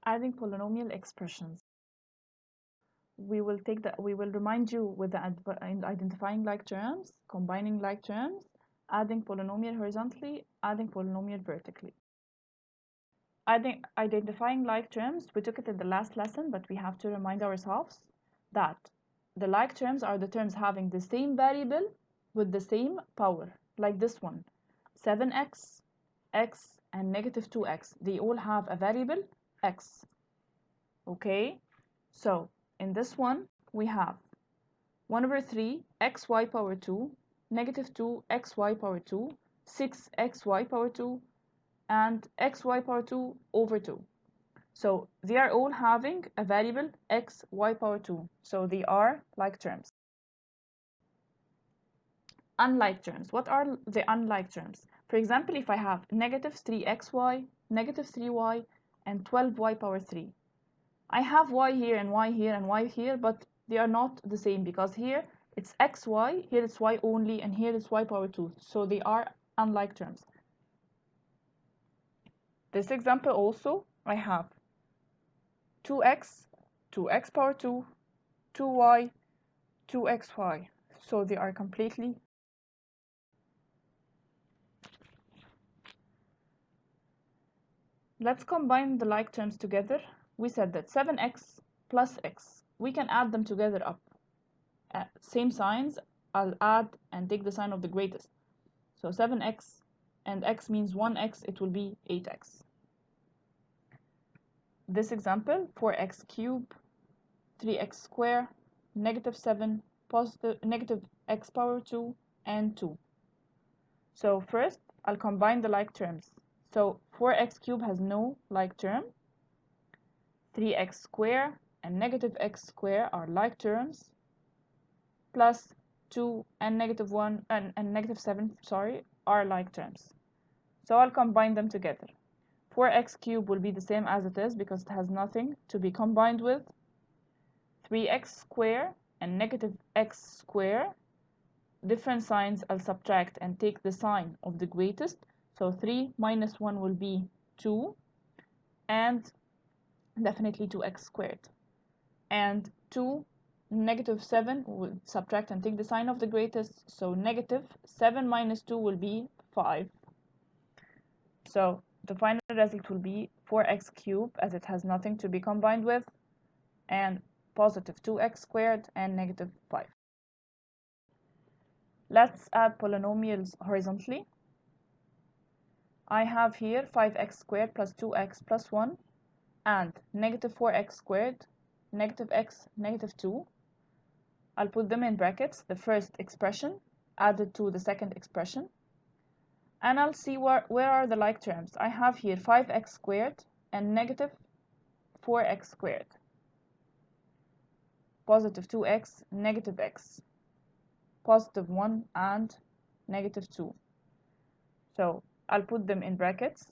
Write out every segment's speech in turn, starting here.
Adding polynomial expressions. We will remind you with the identifying like terms, combining like terms, adding polynomial horizontally, adding polynomial vertically. Identifying like terms, we took it in the last lesson, but we have to remind ourselves that the like terms are the terms having the same variable with the same power, like this one. 7x, x, and negative 2x. They all have a variable x. Okay? So, in this one, we have 1 over 3 xy power 2, negative 2 xy power 2, 6 xy power 2, and xy power 2 over 2. So they are all having a variable x, y power 2. So they are like terms. Unlike terms. What are the unlike terms? For example, if I have negative 3xy, negative 3y, and 12y power 3. I have y here and y here and y here, but they are not the same because here it's xy, here it's y only, and here it's y power 2. So they are unlike terms. This example also, I have 2x, 2x power 2, 2y, 2xy. So they are completely. Let's combine the like terms together. We said that 7x plus x, we can add them together up. Same signs, I'll add and take the sign of the greatest. So 7x and x means 1x, it will be 8x. This example, 4x cubed, 3x squared, negative 7, negative x power 2, and 2. So first, I'll combine the like terms. So 4x cubed has no like term. 3x squared and negative x squared are like terms. Plus 2 and negative 1 and negative 7, sorry, are like terms. So I'll combine them together. 4x cubed will be the same as it is because it has nothing to be combined with. 3x squared and negative x squared. Different signs, I'll subtract and take the sign of the greatest. So 3 minus 1 will be 2, and definitely 2x squared. And 2, negative 7, will subtract and take the sign of the greatest. So negative 7 minus 2 will be 5. So the final result will be 4x cubed, as it has nothing to be combined with, and positive 2x squared and negative 5. Let's add polynomials horizontally. I have here 5x squared plus 2x plus 1 and negative 4x squared, negative x, negative 2. I'll put them in brackets, the first expression added to the second expression. And I'll see where are the like terms. I have here 5x squared and negative 4x squared. Positive 2x, negative x. Positive 1 and negative 2. So I'll put them in brackets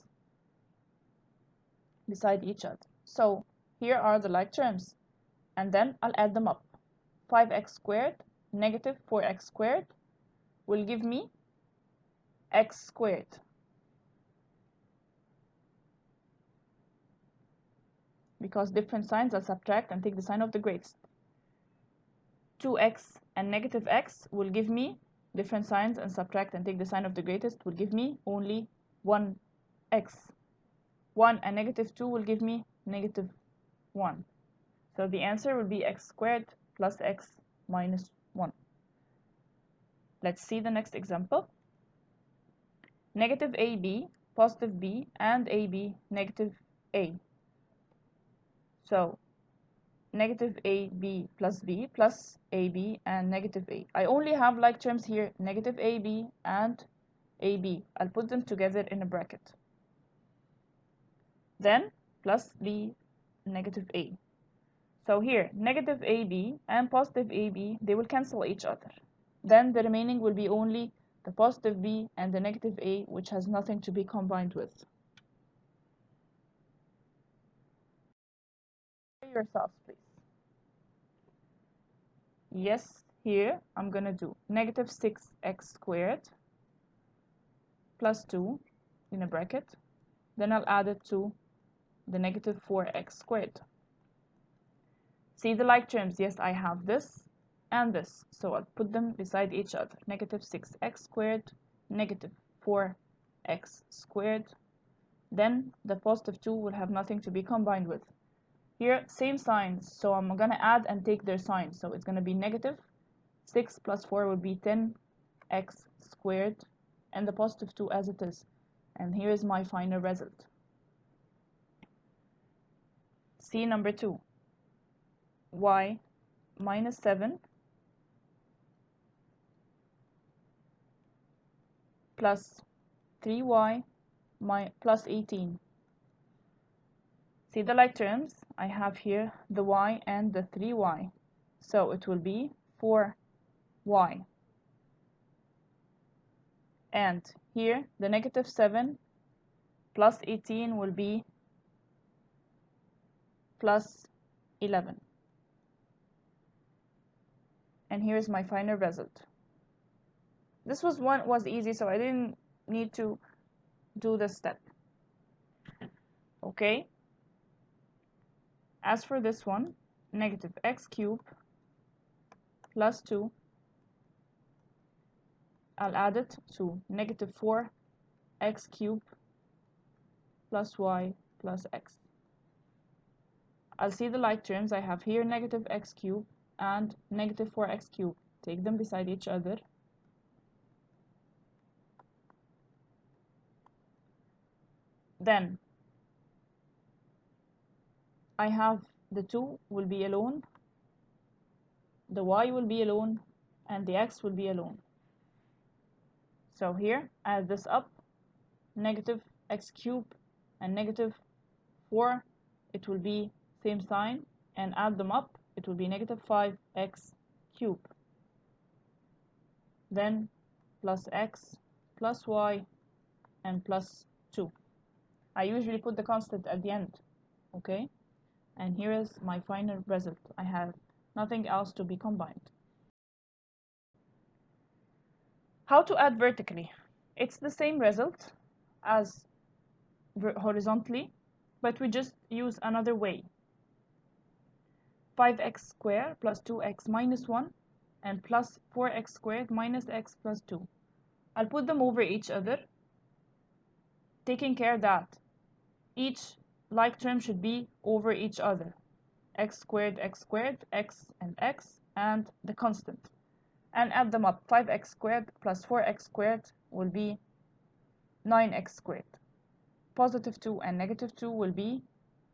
beside each other. So here are the like terms, and then I'll add them up. 5x squared negative 4x squared will give me x squared. Because different signs, I'll subtract and take the sign of the greatest. 2x and negative x will give me different signs, and subtract and take the sign of the greatest will give me only 1x. 1 and negative 2 will give me negative 1. So the answer will be x squared plus x minus 1. Let's see the next example. Negative ab, positive b, and ab, negative a. So negative ab plus b plus ab and negative a. I only have like terms here, negative ab and ab. I'll put them together in a bracket. Then plus b, negative a. So here, negative ab and positive ab, they will cancel each other. Then the remaining will be only the positive b and the negative a, which has nothing to be combined with. Yourselves, please. Yes, here I'm gonna do negative 6x squared plus 2 in a bracket. Then I'll add it to the negative 4x squared. See the like terms? Yes, I have this and this, so I'll put them beside each other. Negative 6x squared, negative 4x squared. Then the positive 2 will have nothing to be combined with. Here, same signs, so I'm going to add and take their signs. So it's going to be negative 6 plus 4 will be 10x squared, and the positive 2 as it is. And here is my final result. C number 2. Y minus 7 plus 3y plus 18. See the like terms? I have here the y and the 3y. So it will be 4y. And here the negative 7 plus 18 will be plus 11. And here's my final result. This was easy, so I didn't need to do this step. Okay? As for this one, negative x cubed plus 2, I'll add it to negative 4x cubed plus y plus x. I'll see the like terms. I have here negative x cubed and negative 4x cubed. Take them beside each other. Then I have the 2 will be alone, the y will be alone, and the x will be alone. So here, add this up, negative x cubed and negative 4, it will be same sign, and add them up, it will be negative 5x cubed. Then plus x plus y and plus 2. I usually put the constant at the end, okay? And here is my final result. I have nothing else to be combined. How to add vertically? It's the same result as horizontally, but we just use another way. 5x squared plus 2x minus 1 and plus 4x squared minus x plus 2. I'll put them over each other, taking care that each like term should be over each other. x squared, x and the constant. And add them up. 5x squared plus 4x squared will be 9x squared. Positive 2 and negative 2 will be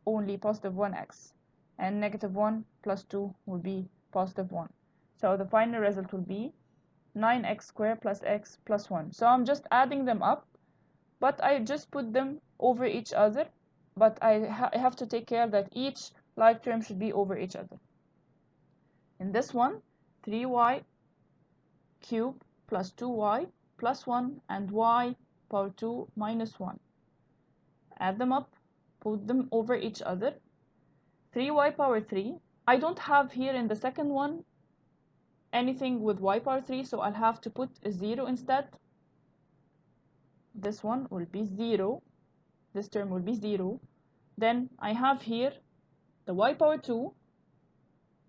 only positive 1x. And negative 1 plus 2 will be positive 1. So the final result will be 9x squared plus x plus 1. So I'm just adding them up, but I just put them over each other. But I have to take care that each like term should be over each other. In this one, 3y cubed plus 2y plus 1 and y power 2 minus 1. Add them up, put them over each other. 3y power 3. I don't have here in the second one anything with y power 3, so I'll have to put a 0 instead. This one will be 0. This term will be 0. Then I have here the y power 2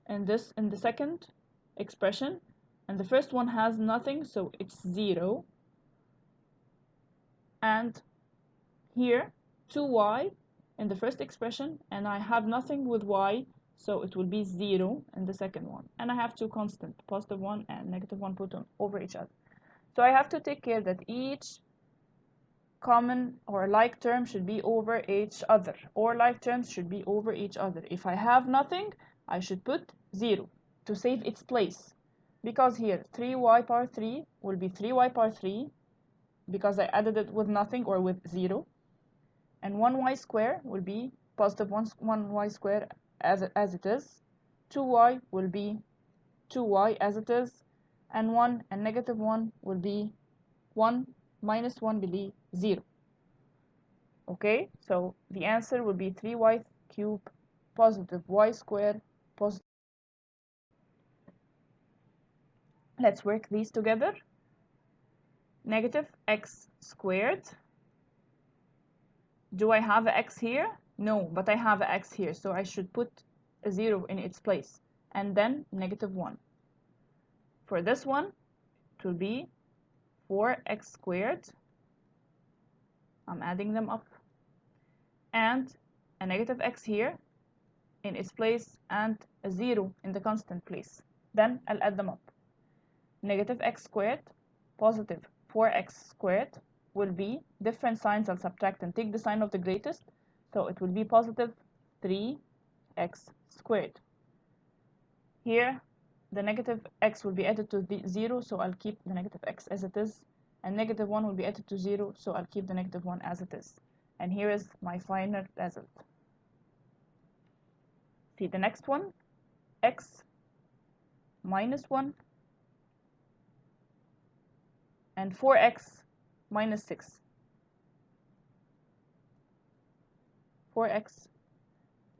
and this in the second expression, and the first one has nothing, so it's 0. And here 2y in the first expression, and I have nothing with y, so it will be 0 in the second one. And I have two constants, positive 1 and negative 1, put them over each other. So I have to take care that each common or like term should be over each other, or like terms should be over each other. If I have nothing, I should put 0 to save its place, because here 3y power 3 will be 3y power 3 because I added it with nothing or with 0, and 1y squared will be positive 1y squared as it is, 2y will be 2y as it is, and 1 and negative 1 will be 1 minus 1 will be 0. Okay, so the answer will be 3y cubed positive y squared positive. Let's work these together. Negative x squared. Do I have an x here? No, but I have a x here, so I should put a 0 in its place, and then negative 1. For this one, it will be 4x squared. I'm adding them up. And a negative x here in its place, and a 0 in the constant place. Then I'll add them up. Negative x squared, positive 4x squared will be different signs. I'll subtract and take the sign of the greatest. So it will be positive 3x squared. Here, the negative x will be added to the 0, so I'll keep the negative x as it is. And negative 1 will be added to 0, so I'll keep the negative 1 as it is. And here is my final result. See the next one, x minus 1 and 4x minus 6. 4x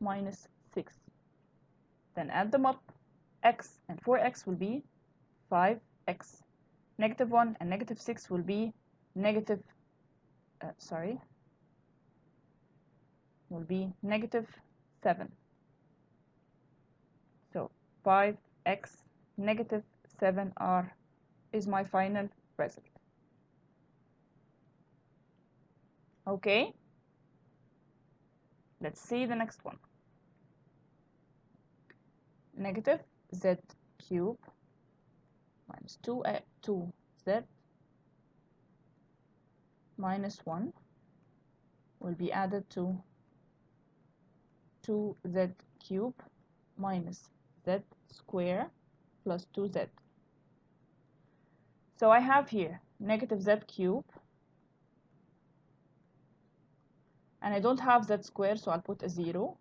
minus 6. Then add them up. X and 4x will be 5x. Negative 1 and negative 6 will be negative, will be negative 7. So 5x negative 7r is my final result. Okay, let's see the next one. Negative z cube minus 2z minus 1 will be added to 2z cube minus z square plus 2z. So I have here negative z cube, and I don't have z square, so I'll put a 0.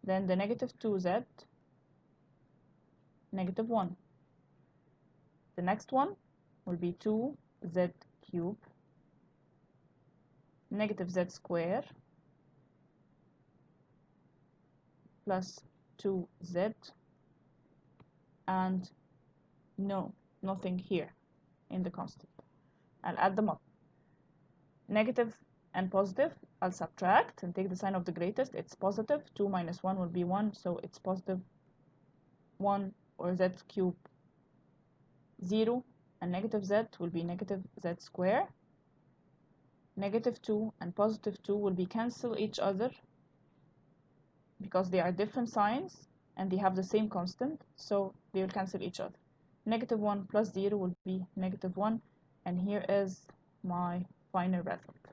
Then the negative 2z, negative 1. The next one will be 2z cube, negative z square, plus 2z, and nothing here in the constant. I'll add them up. Negative and positive, I'll subtract and take the sign of the greatest. It's positive. 2 minus 1 will be 1, so it's positive 1, or z cube 0, and negative z will be negative z square. Negative 2 and positive 2 will be cancel each other because they are different signs and they have the same constant, so they will cancel each other. Negative 1 plus 0 will be negative 1, and here is my final result.